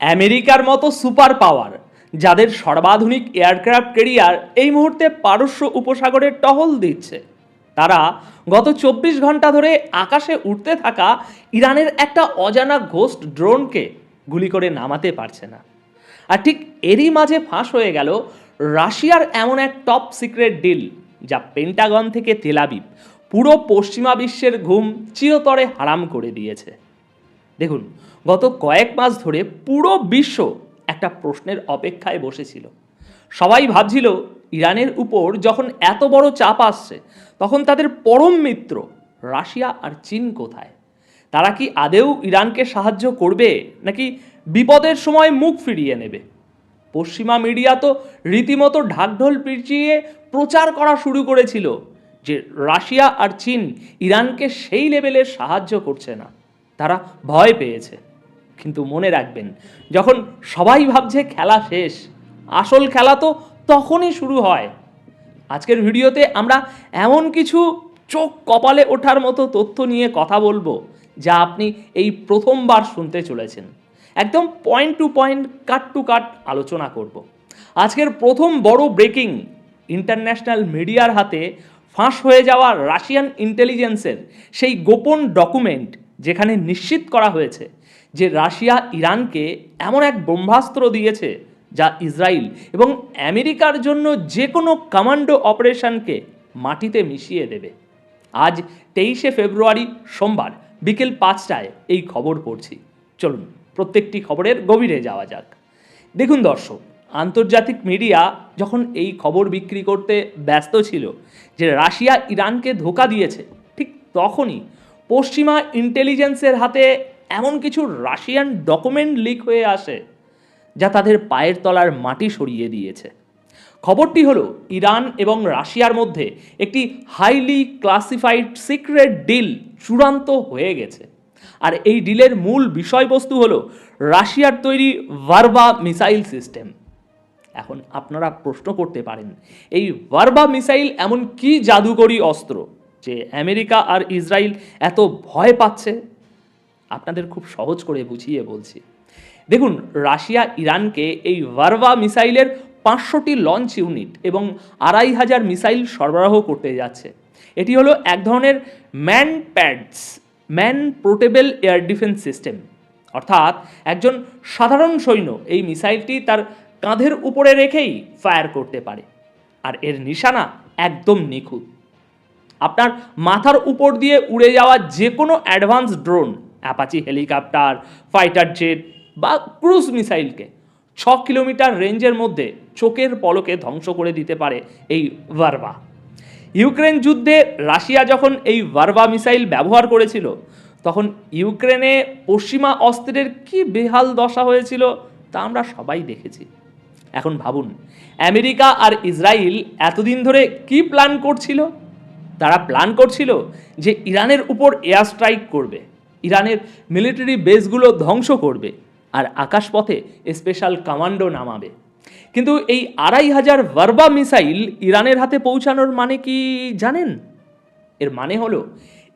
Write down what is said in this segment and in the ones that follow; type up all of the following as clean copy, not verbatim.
আমেরিকার মতো super power, যাদের সর্বাধুনিক এয়ারক্রাফট ক্যারিয়ার এই মুহূর্তে পারস্য উপসাগরে টহল দিচ্ছে, তারা গত 24 ঘন্টা ধরে আকাশে উঠতে থাকা ইরানের একটা অজানা ঘোস্ট ড্রোনকে গুলি করে নামাতে পারছে না। আর ঠিক এরই মাঝে ফাঁস হয়ে গেল রাশিয়ার এমন এক টপ সিক্রেট ডিল, যা পেন্টাগন থেকে তেল আবিব পুরো পশ্চিমা বিশ্বের ঘুম চিরতরে হারাম করে দিয়েছে। দেখুন, গত কয়েক মাস ধরে পুরো বিশ্ব একটা প্রশ্নের অপেক্ষায় বসেছিল। সবাই ভাবছিল ইরানের উপর যখন এত বড় চাপ আসছে, তখন তাদের পরম মিত্র রাশিয়া আর চীন কোথায়? তারা কি আদেও ইরানকে সাহায্য করবে, নাকি বিপদের সময় মুখ ফিরিয়ে নেবে? পশ্চিমা মিডিয়া তো রীতিমতো ঢাকঢোল পিটিয়ে প্রচার করা শুরু করেছিল যে রাশিয়া আর চীন ইরানকে সেই লেভেলের সাহায্য করছে না, তারা ভয় পেয়েছে। কিন্তু মনে রাখবেন, যখন সবাই ভাবছে খেলা শেষ, আসল খেলা তো তখনই শুরু হয়। আজকের ভিডিওতে আমরা এমন কিছু চোখ কপালে ওঠার মতো তথ্য নিয়ে কথা বলবো, যা আপনি এই প্রথমবার শুনতে চলেছেন। একদম point to point, cut to cut আলোচনা করব। আজকের প্রথম বড় ব্রেকিং, ইন্টারন্যাশনাল মিডিয়ার হাতে ফাঁস হয়ে যাওয়া রাশিয়ান ইন্টেলিজেন্সের সেই গোপন ডকুমেন্ট, যেখানে নিশ্চিত করা হয়েছে যে রাশিয়া ইরানকে এমন এক ব্রহ্মাস্ত্র দিয়েছে যা ইসরায়েল এবং আমেরিকার জন্য যে কোনো কমান্ডো অপারেশনকে মাটিতে মিশিয়ে দেবে। আজ 23শে ফেব্রুয়ারি সোমবার বিকেল 5টায় এই খবর পড়ছি। চলুন প্রত্যেকটি খবরের গভীরে যাওয়া যাক। দেখুন দর্শক, আন্তর্জাতিক মিডিয়া যখন এই খবর বিক্রি করতে ব্যস্ত ছিল যে রাশিয়া ইরানকে ধোঁকা দিয়েছে, ঠিক তখনই পশ্চিমা ইন্টেলিজেন্সের হাতে এমন কিছু রাশিয়ান ডকুমেন্ট লিক হয়ে আসে, যা তাদের পায়ের তলার মাটি সরিয়ে দিয়েছে। খবরটি হলো ইরান এবং রাশিয়ার মধ্যে একটি হাইলি ক্লাসিফাইড সিক্রেট ডিল চূড়ান্ত হয়ে গেছে। আর এই ডিলের মূল বিষয়বস্তু হলো রাশিয়ার তৈরি ভার্বা মিসাইল সিস্টেম। এখন আপনারা প্রশ্ন করতে পারেন, এই ভার্বা মিসাইল এমন কি জাদুকরী অস্ত্র যে আমেরিকা আর ইসরায়েল এত ভয় পাচ্ছে? আপনাদের খুব সহজ করে বুঝিয়ে বলছি। দেখুন, রাশিয়া ইরানকে এই ভার্বা মিসাইলের 500টি লঞ্চ ইউনিট এবং 2500 মিসাইল সরবরাহ করতে যাচ্ছে। এটি হলো এক ধরনের man portable air defence system, অর্থাৎ একজন সাধারণ সৈন্য এই মিসাইলটি তার কাঁধের উপরে রেখেই ফায়ার করতে পারে। আর এর নিশানা একদম নিখুঁত। আপনার মাথার উপর দিয়ে উড়ে যাওয়া যে কোনো advance drone, Apache helicopter, fighter jet বা ক্রুজ মিসাইলকে 6 কিলোমিটার রেঞ্জের মধ্যে চোখের পলকে ধ্বংস করে দিতে পারে এই ভার্বা। ইউক্রেন যুদ্ধে রাশিয়া যখন এই ভার্বা মিসাইল ব্যবহার করেছিল, তখন ইউক্রেনে পশ্চিমা অস্ত্রের কি বেহাল দশা হয়েছিল তা আমরা সবাই দেখেছি। এখন ভাবুন, আমেরিকা আর ইসরায়েল এতদিন ধরে কি প্ল্যান করছিল? তারা প্ল্যান করছিল যে ইরানের উপর এয়ার স্ট্রাইক করবে, ইরানের মিলিটারি বেসগুলো ধ্বংস করবে আর আকাশপথে স্পেশাল কমান্ডো নামাবে। কিন্তু এই 2500 ভার্বা মিসাইল ইরানের হাতে পৌঁছানোর মানে কি জানেন? এর মানে হলো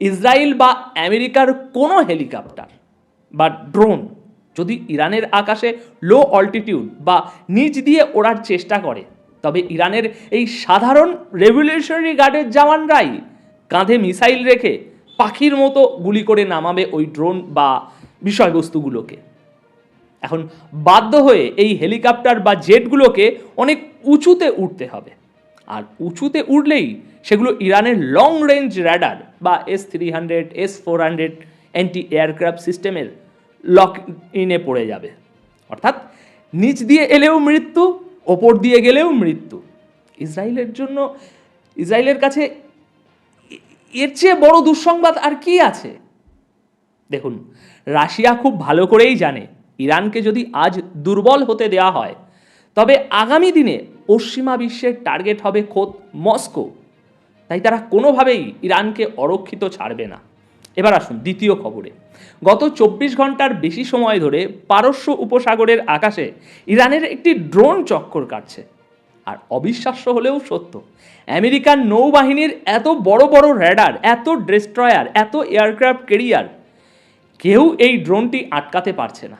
ইসরায়েল বা আমেরিকার কোনো হেলিকপ্টার বা ড্রোন যদি ইরানের আকাশে লো অল্টিটিউড বা নিচ দিয়ে ওড়ার চেষ্টা করে, তবে ইরানের এই সাধারণ রেভলিউশনারি গার্ডের জওয়ানরাই কাঁধে মিসাইল রেখে পাখির মতো গুলি করে নামাবে ওই ড্রোন বা বিষয়বস্তুগুলোকে। এখন বাধ্য হয়ে এই হেলিকপ্টার বা জেটগুলোকে অনেক উঁচুতে উঠতে হবে, আর উঁচুতে উঠলেই সেগুলো ইরানের লং রেঞ্জ র্যাডার বা S-300, S-400 অ্যান্টি এয়ারক্রাফট সিস্টেমের লক ইনে পড়ে যাবে। অর্থাৎ নিচ দিয়ে এলেও মৃত্যু, ওপর দিয়ে গেলেও মৃত্যু। ইসরায়েলের কাছে এর চেয়ে বড় দুঃসংবাদ আর কি আছে? দেখুন, রাশিয়া খুব ভালো করেই জানে ইরানকে যদি আজ দুর্বল হতে দেওয়া হয়, তবে আগামী দিনে পশ্চিমা বিশ্বের টার্গেট হবে খোদ মস্কো। তাই তারা কোনোভাবেই ইরানকে অরক্ষিত ছাড়বে না। এবার আসুন দ্বিতীয় খবরে। গত 24 ঘন্টার বেশি সময় ধরে পারস্য উপসাগরের আকাশে ইরানের একটি ড্রোন চক্কর কাটছে। আর অবিশ্বাস্য হলেও সত্য, আমেরিকান নৌবাহিনীর এত বড় বড় র্যাডার, এত ডেস্ট্রয়ার, এত এয়ারক্রাফট ক্যারিয়ার, কেউ এই ড্রোনটি আটকাতে পারছে না।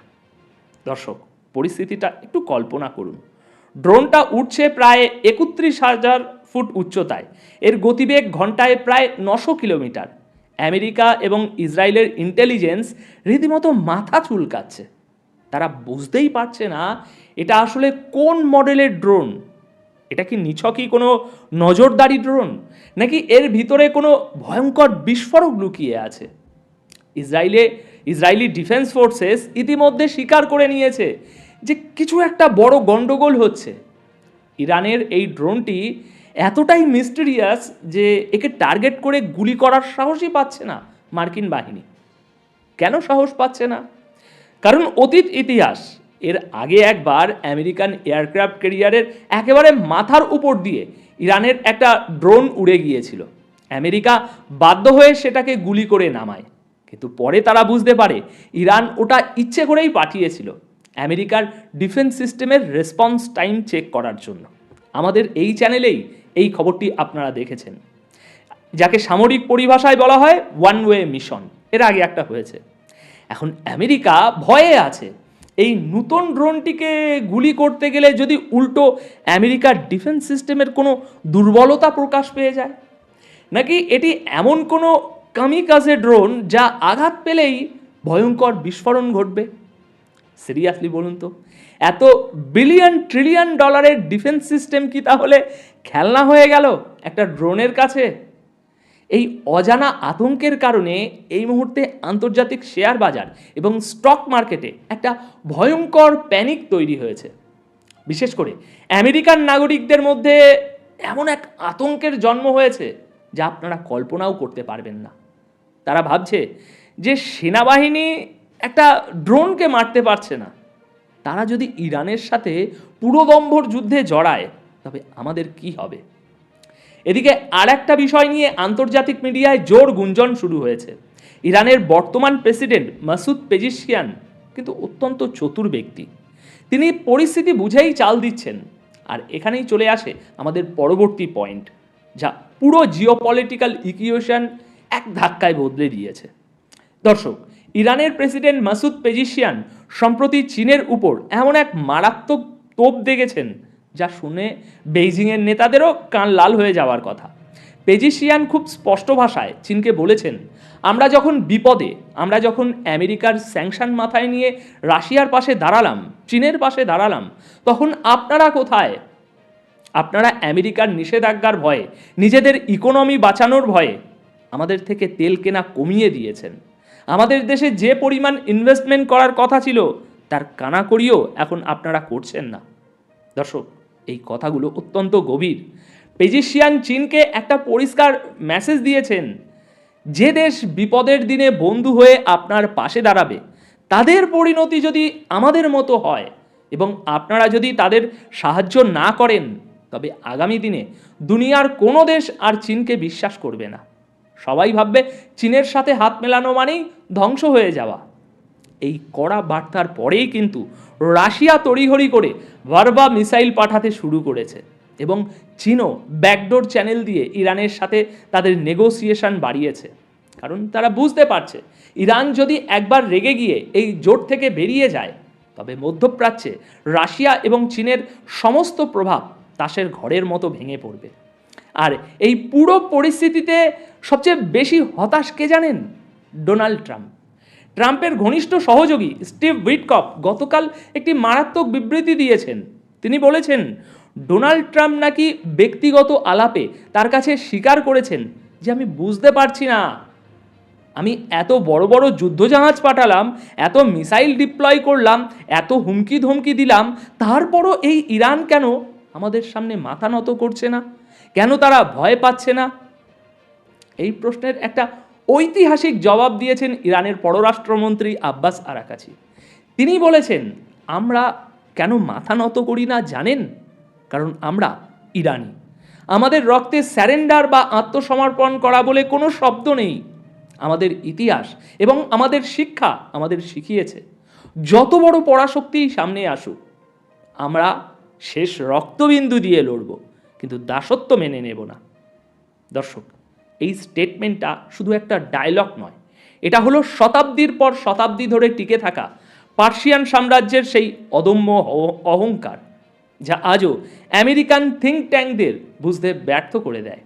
দর্শক, পরিস্থিতিটা একটু কল্পনা করুন। ড্রোনটা উঠছে প্রায় ৩১,০০০ ফুট উচ্চতায়, এর গতিবেগ ঘন্টায় প্রায় ৯০০ কিলোমিটার। আমেরিকা এবং ইসরায়েলের ইন্টেলিজেন্স রীতিমতো মাথা চুলকাচ্ছে। তারা বুঝতেই পারছে না এটা আসলে কোন মডেলের ড্রোন। এটা কি নিছকই কোনো নজরদারি ড্রোন, নাকি এর ভিতরে কোনো ভয়ঙ্কর বিস্ফোরক লুকিয়ে আছে? ইসরায়েলি ডিফেন্স ফোর্সেস ইতিমধ্যে স্বীকার করে নিয়েছে যে কিছু একটা বড় গন্ডগোল হচ্ছে। ইরানের এই ড্রোনটি এতটাই মিস্টেরিয়াস যে একে টার্গেট করে গুলি করার সাহসই পাচ্ছে না মার্কিন বাহিনী। কেন সাহস পাচ্ছে না? কারণ অতীত ইতিহাস। এর আগে একবার আমেরিকান এয়ারক্রাফট ক্যারিয়ারের একেবারে মাথার উপর দিয়ে ইরানের একটা ড্রোন উড়ে গিয়েছিল। আমেরিকা বাধ্য হয়ে সেটাকে গুলি করে নামায়, কিন্তু পরে তারা বুঝতে পারে ইরান ওটা ইচ্ছে করেই পাঠিয়েছিল আমেরিকার ডিফেন্স সিস্টেমের রেসপন্স টাইম চেক করার জন্য। আমাদের এই চ্যানেলেই এই খবরটি আপনারা দেখেছেন, যাকে সামরিক পরিভাষায় বলা হয় ওয়ান ওয়ে মিশন। এর আগে একটা হয়েছে। এখন আমেরিকা ভয়ে আছে এই নতুন ড্রোনটিকে গুলি করতে গেলে যদি উল্টো আমেরিকার ডিফেন্স সিস্টেমের কোনো দুর্বলতা প্রকাশ পেয়ে যায়, নাকি এটি এমন কোনো কামিকাজে ড্রোন যা আঘাত পেলেই ভয়ঙ্কর বিস্ফোরণ ঘটবে। সিরিয়াসলি বলুন তো, এত বিলিয়ন ট্রিলিয়ন ডলারের ডিফেন্স সিস্টেম কি তাহলে খেলনা হয়ে গেল একটা ড্রোনের কাছে? এই অজানা আতঙ্কের কারণে এই মুহূর্তে আন্তর্জাতিক শেয়ার বাজার এবং স্টক মার্কেটে একটা ভয়ঙ্কর প্যানিক তৈরি হয়েছে। বিশেষ করে আমেরিকান নাগরিকদের মধ্যে এমন এক আতঙ্কের জন্ম হয়েছে যা আপনারা কল্পনাও করতে পারবেন না। তারা ভাবছে যে সেনাবাহিনী একটা ড্রোনকে মারতে পারছে না, তারা যদি ইরানের সাথে পুরোদম্ভর যুদ্ধে জড়ায় তবে আমাদের কি হবে? এদিকে আর একটা বিষয় নিয়ে আন্তর্জাতিক মিডিয়ায় জোর গুঞ্জন শুরু হয়েছে। ইরানের বর্তমান প্রেসিডেন্ট মাসুদ পেজিশকিয়ান কিন্তু অত্যন্ত চতুর ব্যক্তি। তিনি পরিস্থিতি বুঝেই চাল দিচ্ছেন। আর এখানেই চলে আসে আমাদের পরবর্তী পয়েন্ট, যা পুরো জিওপলিটিক্যাল ইকুয়েশন এক ধাক্কায় বদলে দিয়েছে। দর্শক, ইরানের প্রেসিডেন্ট মাসুদ পেজিশকিয়ান সম্প্রতি চীনের উপর এমন এক মারাত্মক তোপ দেখেছেন যা শুনে বেইজিংয়ের নেতাদেরও কান লাল হয়ে যাওয়ার কথা। পেজিশকিয়ান খুব স্পষ্ট ভাষায় চীনকে বলেছেন, আমরা যখন বিপদে, আমরা যখন আমেরিকার স্যাংশন মাথায় নিয়ে রাশিয়ার পাশে দাঁড়ালাম, চীনের পাশে দাঁড়ালাম, তখন আপনারা কোথায়? আপনারা আমেরিকার নিষেধাজ্ঞার ভয়ে, নিজেদের ইকোনমি বাঁচানোর ভয়ে আমাদের থেকে তেল কেনা কমিয়ে দিয়েছেন। আমাদের দেশে যে পরিমাণ ইনভেস্টমেন্ট করার কথা ছিল তার কানাকড়িও এখন আপনারা করছেন না। দর্শক, এই কথাগুলো অত্যন্ত গভীর। পেজিশকিয়ান চীনকে একটা পরিষ্কার মেসেজ দিয়েছেন, যে দেশ বিপদের দিনে বন্ধু হয়ে আপনার পাশে দাঁড়াবে তাদের পরিণতি যদি আমাদের মতো হয় এবং আপনারা যদি তাদের সাহায্য না করেন, তবে আগামী দিনে দুনিয়ার কোনো দেশ আর চীনকে বিশ্বাস করবে না। সবাই ভাববে চীনের সাথে হাত মেলানো মানেই ধ্বংস হয়ে যাওয়া। এই কড়া বার্তার পরেই কিন্তু রাশিয়া তড়িঘড়ি করে ভার্বা মিসাইল পাঠাতে শুরু করেছে এবং চীনও ব্যাকডোর চ্যানেল দিয়ে ইরানের সাথে তাদের নেগোসিয়েশন বাড়িয়েছে। কারণ তারা বুঝতে পারছে ইরান যদি একবার রেগে গিয়ে এই জোট থেকে বেরিয়ে যায়, তবে মধ্যপ্রাচ্যে রাশিয়া এবং চীনের সমস্ত প্রভাব তাসের ঘরের মতো ভেঙে পড়বে। আর এই পুরো পরিস্থিতিতে সবচেয়ে বেশি হতাশ কে জানেন? Donald Trump. ট্রাম্পের ঘনিষ্ঠ সহযোগী স্টিভ উইটকফ গতকাল একটি মারাত্মক বিবৃতি দিয়েছেন। তিনি বলেছেন, ডোনাল্ড ট্রাম্প নাকি ব্যক্তিগত আলাপে তার কাছে স্বীকার করেছেন যে আমি বুঝতে পারছি না, আমি এত বড় বড় যুদ্ধজাহাজ পাঠালাম, এত মিসাইল ডিপ্লয় করলাম, এত হুমকি ধমকি দিলাম, তারপরও এই ইরান কেন আমাদের সামনে মাথা নত করছে না? কেন তারা ভয় পাচ্ছে না? এই প্রশ্নের একটা ঐতিহাসিক জবাব দিয়েছেন ইরানের পররাষ্ট্রমন্ত্রী আব্বাস আরাকাচি। তিনি বলেছেন, আমরা কেন মাথা নত করি না জানেন? কারণ আমরা ইরানি। আমাদের রক্তে স্যারেন্ডার বা আত্মসমর্পণ করা বলে কোনো শব্দ নেই। আমাদের ইতিহাস এবং আমাদের শিক্ষা আমাদের শিখিয়েছে, যত বড় পরাশক্তিই সামনে আসুক, আমরা শেষ রক্তবিন্দু দিয়ে লড়ব, কিন্তু দাসত্ব মেনে নেব না। দর্শক, এই স্টেটমেন্টটা শুধু একটা ডায়লগ নয়, এটা হলো শতাব্দীর পর শতাব্দী ধরে টিকে থাকা পার্সিয়ান সাম্রাজ্যের সেই অদম্য অহংকার, যা আজও আমেরিকান থিঙ্ক ট্যাঙ্কদের বুঝতে ব্যর্থ করে দেয়।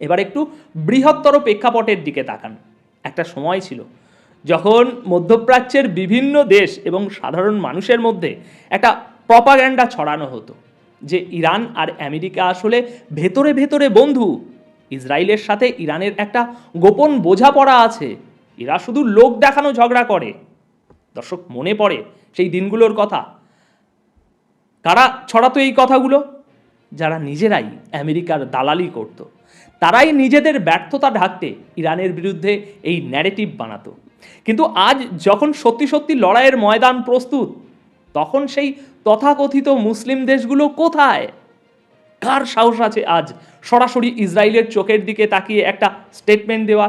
এবার একটু বৃহত্তর প্রেক্ষাপটের দিকে তাকান। একটা সময় ছিল যখন মধ্যপ্রাচ্যের বিভিন্ন দেশ এবং সাধারণ মানুষের মধ্যে একটা প্রপাগ্যান্ডা ছড়ানো হতো যে ইরান আর আমেরিকা আসলে ভেতরে ভেতরে বন্ধু, ইসরায়েলের সাথে ইরানের একটা গোপন বোঝাপড়া আছে, এরা শুধু লোক দেখানো ঝগড়া করে। দর্শক, মনে পড়ে সেই দিনগুলোর কথা? কারা ছড়াতো এই কথাগুলো? যারা নিজেরাই আমেরিকার দালালি করত, তারাই নিজেদের ব্যর্থতা ঢাকতে ইরানের বিরুদ্ধে এই ন্যারেটিভ বানাতো। কিন্তু আজ যখন সত্যি সত্যি লড়াইয়ের ময়দান প্রস্তুত, তখন সেই তথাকথিত মুসলিম দেশগুলো কোথায়? কার সাহস আছে আজ সরাসরি ইসরায়েলের চোখের দিকে তাকিয়ে একটা স্টেটমেন্ট দেওয়া?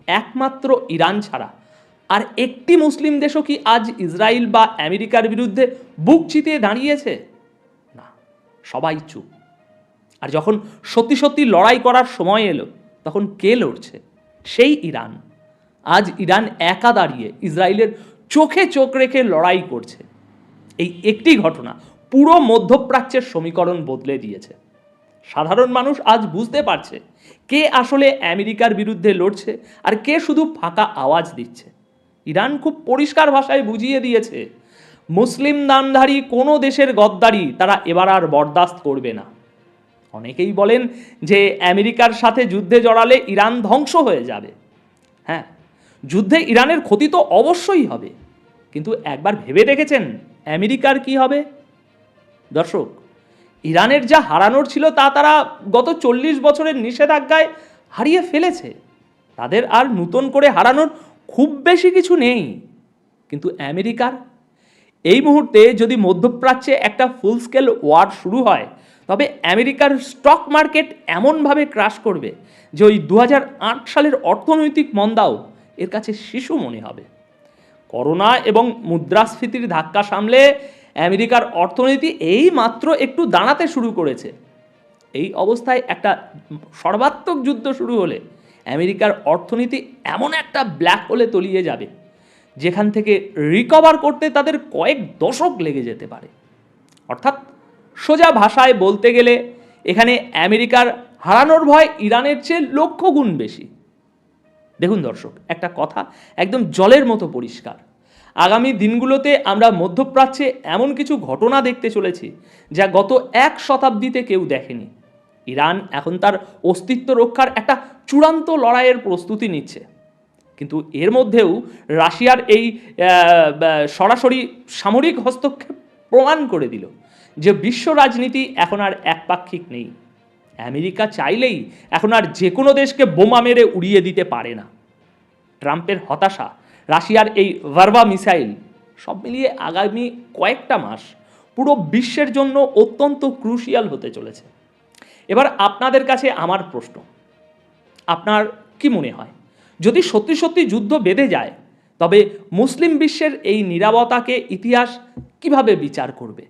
একমাত্র ইরান ছাড়া আর একটি মুসলিম দেশও কি আজ ইসরায়েল বা আমেরিকার বিরুদ্ধে বুক চিতিয়ে দাঁড়িয়েছে? না, সবাই চুপ। আর যখন সত্যি সত্যি লড়াই করার সময় এলো, তখন কে লড়ছে? সেই ইরান। আজ ইরান একা দাঁড়িয়ে ইসরায়েলের চোখে চোখ রেখে লড়াই করছে। এই একটি ঘটনা পুরো মধ্যপ্রাচ্যের সমীকরণ বদলে দিয়েছে। সাধারণ মানুষ আজ বুঝতে পারছে কে আসলে আমেরিকার বিরুদ্ধে লড়ছে আর কে শুধু ফাঁকা আওয়াজ দিচ্ছে। ইরান খুব পরিষ্কার ভাষায় বুঝিয়ে দিয়েছে, মুসলিম নামধারী কোনো দেশের গদ্দারি তারা এবার আর বরদাস্ত করবে না। অনেকেই বলেন যে আমেরিকার সাথে যুদ্ধে জড়ালে ইরান ধ্বংস হয়ে যাবে। হ্যাঁ, যুদ্ধে ইরানের ক্ষতি তো অবশ্যই হবে, কিন্তু একবার ভেবে দেখেছেন আমেরিকার কি হবে? দর্শক, ইরানের যা হারানোর ছিল তা তারা গত 40 বছরের নিষেধাজ্ঞায় হারিয়ে ফেলেছে। তাদের আর নতুন করে হারানোর খুব বেশি কিছু নেই। কিন্তু আমেরিকার এই মুহূর্তে যদি মধ্যপ্রাচ্যে একটা ফুল স্কেল ওয়ার শুরু হয়, তবে আমেরিকার স্টক মার্কেট এমনভাবে ক্রাশ করবে যে ওই 2008 সালের অর্থনৈতিক মন্দাও এর কাছে শিশু মনে হবে। করোনা এবং মুদ্রাস্ফীতির ধাক্কা সামলে আমেরিকার অর্থনীতি এই মাত্র একটু দাঁড়াতে শুরু করেছে। এই অবস্থায় একটা সর্বাত্মক যুদ্ধ শুরু হলে আমেরিকার অর্থনীতি এমন একটা ব্ল্যাক হোলে তলিয়ে যাবে যেখান থেকে রিকভার করতে তাদের কয়েক দশক লেগে যেতে পারে। অর্থাৎ সোজা ভাষায় বলতে গেলে এখানে আমেরিকার হারানোর ভয় ইরানের চেয়ে লক্ষ গুণ বেশি। দেখুন দর্শক, একটা কথা একদম জলের মতো পরিষ্কার, আগামী দিনগুলোতে আমরা মধ্যপ্রাচ্যে এমন কিছু ঘটনা দেখতে চলেছি যা গত 1 শতাব্দীতে কেউ দেখেনি। ইরান এখন তার অস্তিত্ব রক্ষার একটা চূড়ান্ত লড়াইয়ের প্রস্তুতি নিচ্ছে। কিন্তু এর মধ্যেও রাশিয়ার এই সরাসরি সামরিক হস্তক্ষেপ প্রমাণ করে দিল যে বিশ্ব রাজনীতি এখন আর একপাক্ষিক নেই। আমেরিকা চাইলেই এখন আর যে কোনো দেশকে বোমা মেরে উড়িয়ে দিতে পারে না। ট্রাম্পের হতাশা, রাশিয়ার এই ভার্বা মিসাইল, সব মিলিয়ে আগামী কয়েকটা মাস পুরো বিশ্বের জন্য অত্যন্ত ক্রুশিয়াল হতে চলেছে। এবার আপনাদের কাছে আমার প্রশ্ন, আপনার কি মনে হয় যদি সত্যি সত্যি যুদ্ধ বেঁধে যায়, তবে মুসলিম বিশ্বের এই নীরবতাকে ইতিহাস কিভাবে বিচার করবে?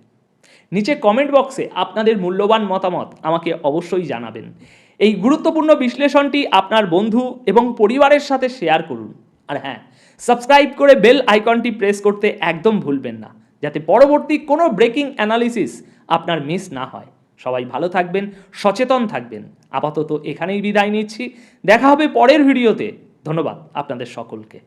নিচে কমেন্ট বক্সে আপনাদের মূল্যবান মতামত আমাকে অবশ্যই জানাবেন। এই গুরুত্বপূর্ণ বিশ্লেষণটি আপনার বন্ধু এবং পরিবারের সাথে শেয়ার করুন। আর হ্যাঁ, সাবস্ক্রাইব করে বেল আইকনটি প্রেস করতে একদম ভুলবেন না, যাতে পরবর্তী কোনো ব্রেকিং অ্যানালিসিস আপনার মিস না হয়। সবাই ভালো থাকবেন, সচেতন থাকবেন। আপাতত এখানেই বিদায় নিচ্ছি, দেখা হবে পরের ভিডিওতে। ধন্যবাদ আপনাদের সকলকে।